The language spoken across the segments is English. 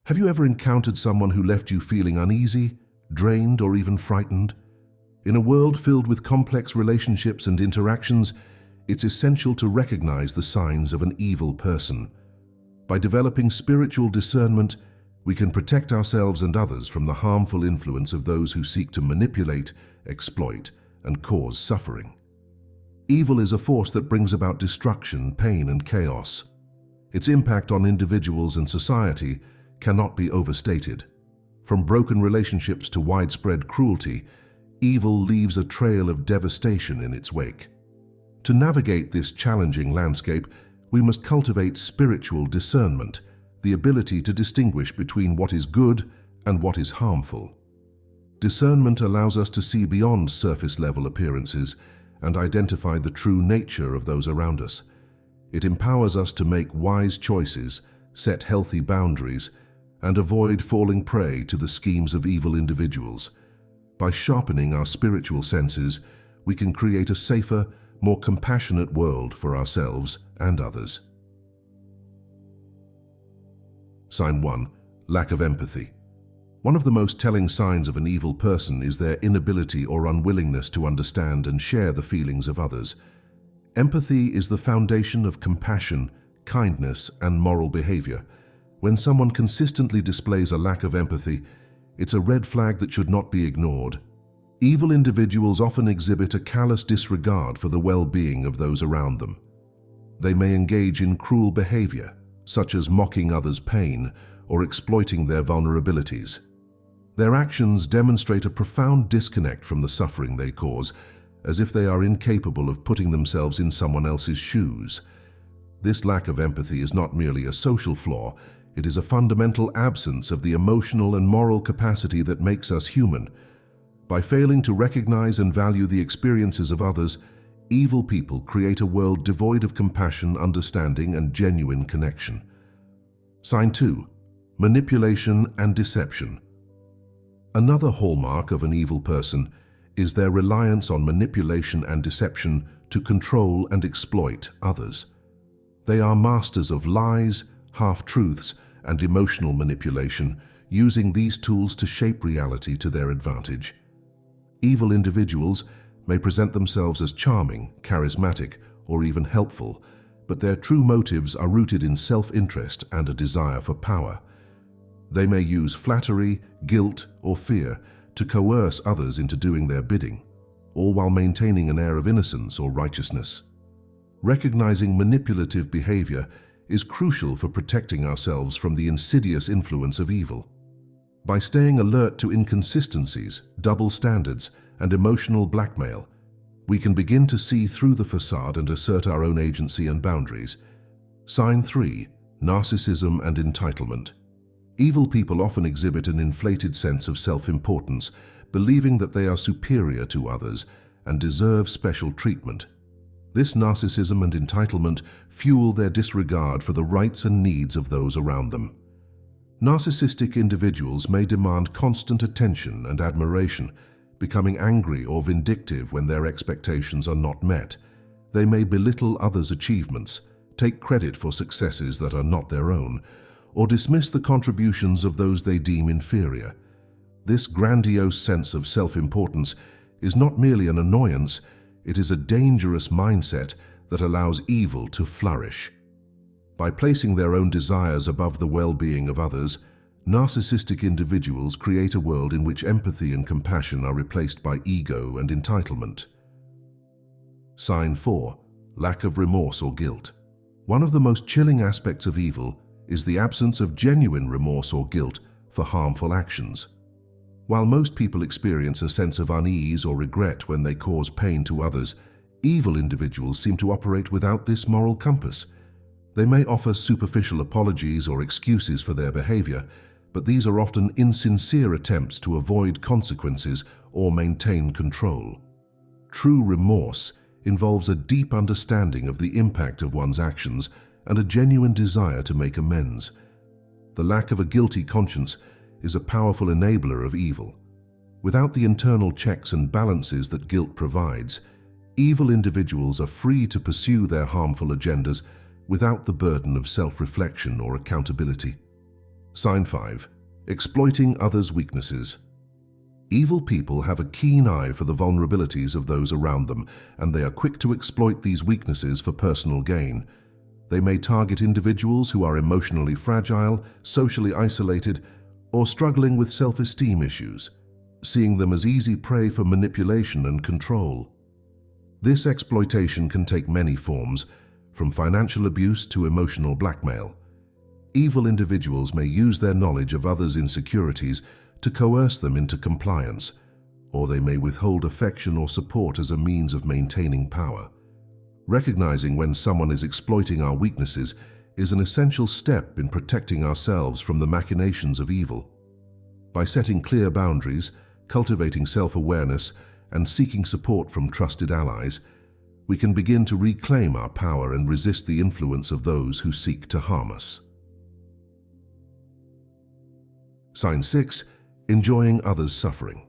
Have you ever encountered someone who left you feeling uneasy, drained, or even frightened? In a world filled with complex relationships and interactions, it's essential to recognize the signs of an evil person. By developing spiritual discernment, we can protect ourselves and others from the harmful influence of those who seek to manipulate, exploit, and cause suffering. Evil is a force that brings about destruction, pain, and chaos. Its impact on individuals and society cannot be overstated. From broken relationships to widespread cruelty, evil leaves a trail of devastation in its wake. To navigate this challenging landscape, we must cultivate spiritual discernment, the ability to distinguish between what is good and what is harmful. Discernment allows us to see beyond surface-level appearances and identify the true nature of those around us. It empowers us to make wise choices, set healthy boundaries, and avoid falling prey to the schemes of evil individuals. By sharpening our spiritual senses, we can create a safer, more compassionate world for ourselves and others. Sign 1. Lack of empathy. One of the most telling signs of an evil person is their inability or unwillingness to understand and share the feelings of others. Empathy is the foundation of compassion, kindness, and moral behavior. When someone consistently displays a lack of empathy, it's a red flag that should not be ignored. Evil individuals often exhibit a callous disregard for the well-being of those around them. They may engage in cruel behavior, such as mocking others' pain or exploiting their vulnerabilities. Their actions demonstrate a profound disconnect from the suffering they cause, as if they are incapable of putting themselves in someone else's shoes. This lack of empathy is not merely a social flaw, it is a fundamental absence of the emotional and moral capacity that makes us human. By failing to recognize and value the experiences of others, evil people create a world devoid of compassion, understanding, and genuine connection. Sign 2. Manipulation and deception. Another hallmark of an evil person is their reliance on manipulation and deception to control and exploit others. They are masters of lies, half-truths, and emotional manipulation, using these tools to shape reality to their advantage. Evil individuals may present themselves as charming, charismatic, or even helpful, but their true motives are rooted in self-interest and a desire for power. They may use flattery, guilt, or fear to coerce others into doing their bidding, all while maintaining an air of innocence or righteousness. Recognizing manipulative behavior is crucial for protecting ourselves from the insidious influence of evil. By staying alert to inconsistencies, double standards, and emotional blackmail, we can begin to see through the facade and assert our own agency and boundaries. Sign 3. Narcissism and entitlement. Evil people often exhibit an inflated sense of self-importance, believing that they are superior to others and deserve special treatment. This narcissism and entitlement fuel their disregard for the rights and needs of those around them. Narcissistic individuals may demand constant attention and admiration, becoming angry or vindictive when their expectations are not met. They may belittle others' achievements, take credit for successes that are not their own, or dismiss the contributions of those they deem inferior. This grandiose sense of self-importance is not merely an annoyance, it is a dangerous mindset that allows evil to flourish. By placing their own desires above the well-being of others, narcissistic individuals create a world in which empathy and compassion are replaced by ego and entitlement. Sign 4. Lack of remorse or guilt. One of the most chilling aspects of evil is the absence of genuine remorse or guilt for harmful actions. While most people experience a sense of unease or regret when they cause pain to others, evil individuals seem to operate without this moral compass. They may offer superficial apologies or excuses for their behavior, but these are often insincere attempts to avoid consequences or maintain control. True remorse involves a deep understanding of the impact of one's actions and a genuine desire to make amends. The lack of a guilty conscience is a powerful enabler of evil. Without the internal checks and balances that guilt provides, evil individuals are free to pursue their harmful agendas without the burden of self-reflection or accountability. Sign 5. Exploiting others' weaknesses. Evil people have a keen eye for the vulnerabilities of those around them, and they are quick to exploit these weaknesses for personal gain. They may target individuals who are emotionally fragile, socially isolated, or struggling with self-esteem issues, seeing them as easy prey for manipulation and control. This exploitation can take many forms, from financial abuse to emotional blackmail. Evil individuals may use their knowledge of others' insecurities to coerce them into compliance, or they may withhold affection or support as a means of maintaining power. Recognizing when someone is exploiting our weaknesses is an essential step in protecting ourselves from the machinations of evil. By setting clear boundaries, cultivating self-awareness, and seeking support from trusted allies, we can begin to reclaim our power and resist the influence of those who seek to harm us. Sign 6. Enjoying others' suffering.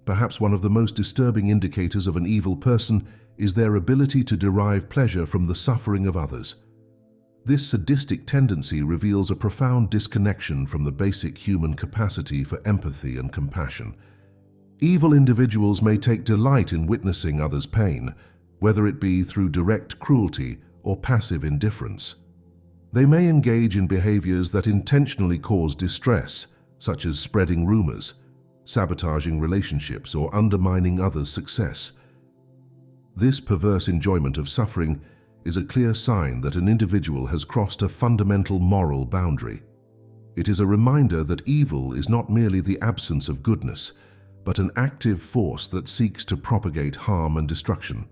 Perhaps one of the most disturbing indicators of an evil person is their ability to derive pleasure from the suffering of others. This sadistic tendency reveals a profound disconnection from the basic human capacity for empathy and compassion. Evil individuals may take delight in witnessing others' pain, whether it be through direct cruelty or passive indifference. They may engage in behaviors that intentionally cause distress, such as spreading rumors, sabotaging relationships, or undermining others' success. This perverse enjoyment of suffering is a clear sign that an individual has crossed a fundamental moral boundary. It is a reminder that evil is not merely the absence of goodness, but an active force that seeks to propagate harm and destruction.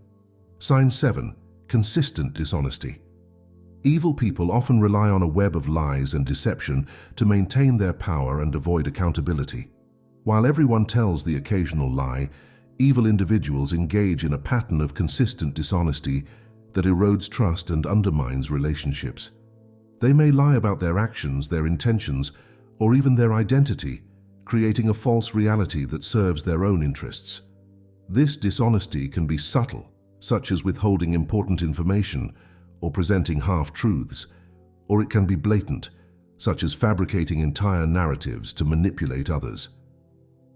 Sign 7. Consistent dishonesty. Evil people often rely on a web of lies and deception to maintain their power and avoid accountability. While everyone tells the occasional lie, evil individuals engage in a pattern of consistent dishonesty that erodes trust and undermines relationships. They may lie about their actions, their intentions, or even their identity, creating a false reality that serves their own interests. This dishonesty can be subtle, such as withholding important information or presenting half-truths, or it can be blatant, such as fabricating entire narratives to manipulate others.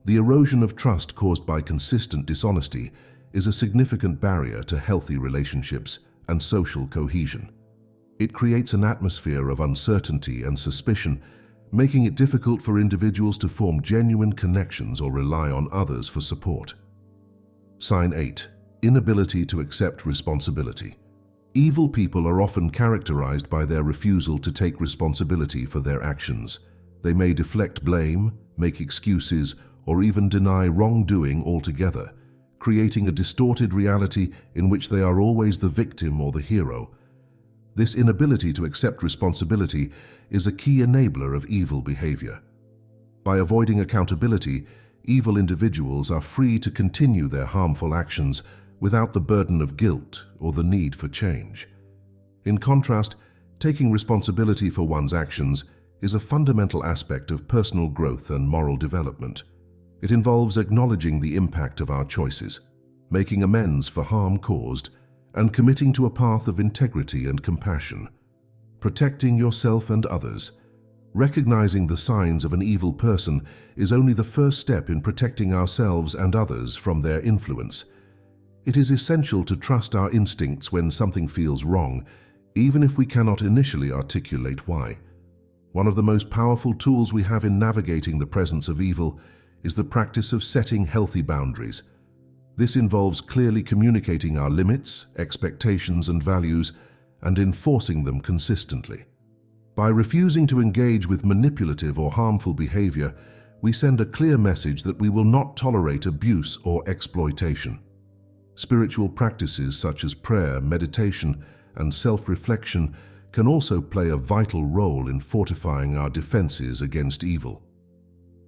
The erosion of trust caused by consistent dishonesty is a significant barrier to healthy relationships and social cohesion. It creates an atmosphere of uncertainty and suspicion, making it difficult for individuals to form genuine connections or rely on others for support. Sign 8. Inability to accept responsibility. Evil people are often characterized by their refusal to take responsibility for their actions. They may deflect blame, make excuses, or even deny wrongdoing altogether, creating a distorted reality in which they are always the victim or the hero. This inability to accept responsibility is a key enabler of evil behavior. By avoiding accountability, evil individuals are free to continue their harmful actions without the burden of guilt or the need for change. In contrast, taking responsibility for one's actions is a fundamental aspect of personal growth and moral development. It involves acknowledging the impact of our choices, making amends for harm caused, and committing to a path of integrity and compassion. Protecting yourself and others. Recognizing the signs of an evil person is only the first step in protecting ourselves and others from their influence. It is essential to trust our instincts when something feels wrong, even if we cannot initially articulate why. One of the most powerful tools we have in navigating the presence of evil is the practice of setting healthy boundaries. This involves clearly communicating our limits, expectations, and values, and enforcing them consistently. By refusing to engage with manipulative or harmful behavior, we send a clear message that we will not tolerate abuse or exploitation. Spiritual practices such as prayer, meditation, and self-reflection can also play a vital role in fortifying our defenses against evil.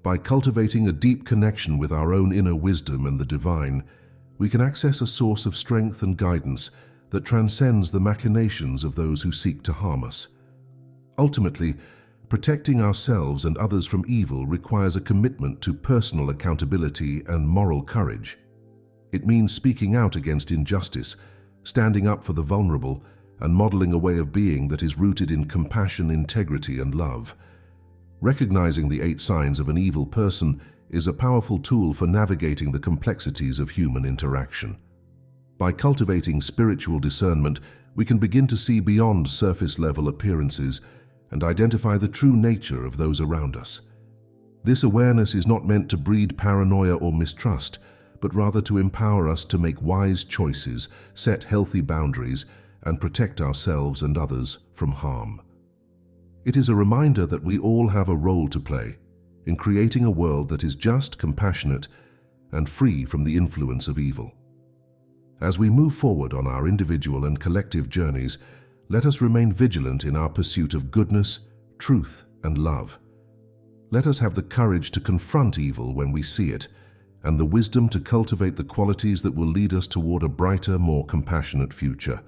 By cultivating a deep connection with our own inner wisdom and the divine, we can access a source of strength and guidance that transcends the machinations of those who seek to harm us. Ultimately, protecting ourselves and others from evil requires a commitment to personal accountability and moral courage. It means speaking out against injustice, standing up for the vulnerable, and modeling a way of being that is rooted in compassion, integrity, and love. Recognizing the 8 signs of an evil person is a powerful tool for navigating the complexities of human interaction. By cultivating spiritual discernment, we can begin to see beyond surface-level appearances and identify the true nature of those around us. This awareness is not meant to breed paranoia or mistrust, but rather to empower us to make wise choices, set healthy boundaries, and protect ourselves and others from harm. It is a reminder that we all have a role to play in creating a world that is just, compassionate, and free from the influence of evil. As we move forward on our individual and collective journeys, let us remain vigilant in our pursuit of goodness, truth, and love. Let us have the courage to confront evil when we see it, and the wisdom to cultivate the qualities that will lead us toward a brighter, more compassionate future.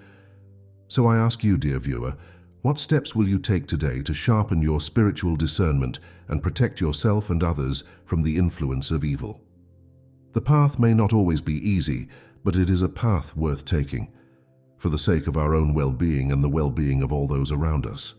So I ask you, dear viewer, what steps will you take today to sharpen your spiritual discernment and protect yourself and others from the influence of evil? The path may not always be easy, but it is a path worth taking, for the sake of our own well-being and the well-being of all those around us.